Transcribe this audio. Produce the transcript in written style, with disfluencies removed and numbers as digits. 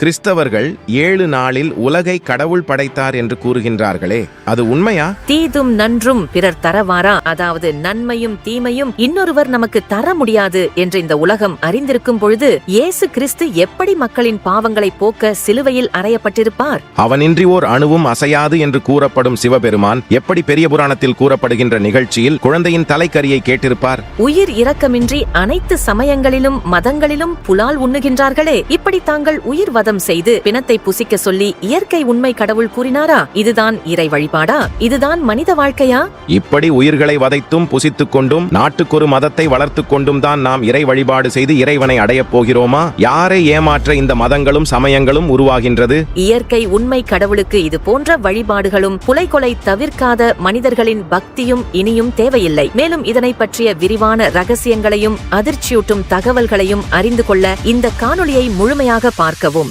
கிறிஸ்தவர்கள் 7 நாளில் உலகை கடவுள் படைத்தார் என்று கூறுகின்றார்களே, அது உண்மையா? தீதும் நன்றும் பிறர் தரவாரா, அதாவது நன்மையும் தீமையும் இன்னொருவர் நமக்கு தர முடியாது என்று இந்த உலகம் அறிந்திருக்கும் பொழுது இயேசு கிறிஸ்து எப்படி மக்களின் பாவங்களை போக்க சிலுவையில் அறையப்பட்டிருப்பார்? அவனின்றி ஓர் அணுவும் அசையாது என்று கூறப்படும் சிவபெருமான் எப்படி பெரிய புராணத்தில் கூறப்படுகின்ற நிகழ்ச்சியில் குழந்தையின் தலைக்கரியை கேட்டிருப்பார்? உயிர் இரக்கமின்றி அனைத்து சமயங்களிலும் மதங்களிலும் புலால் உண்ணுகின்றார்களே, இப்படி தாங்கள் உயிர் வதம் செய்து பிணத்தை புசிக்க சொல்லி இயற்கை உண்மை கடவுள் கூறினாரா? இதுதான் இறை வழிபாடா? இதுதான் மனித வாழ்க்கையா? இப்படி உயிர்களை வதைத்தும் புசித்துக் கொண்டும் நாட்டுக்கொரு மதத்தை வளர்த்துக் கொண்டும் தான் நாம் இறை வழிபாடு செய்து இறைவனை அடையப் போகிறோமா? யாரை ஏமாற்ற இந்த மதங்களும் சமயங்களும் உருவாகின்றது? இயற்கை உண்மை கடவுளுக்கு இது போன்ற வழிபாடுகளும் புலைகொலை தவிர்க்காத மனிதர்களின் பக்தியும் இனியும் தேவையில்லை. மேலும் இதனை பற்றிய விரிவான ரகசியங்களையும் அதிர்ச்சியூட்டும் தகவல்களையும் அறிந்து கொள்ள இந்த காணொளியை முழுமையாக பார்க்கவும்.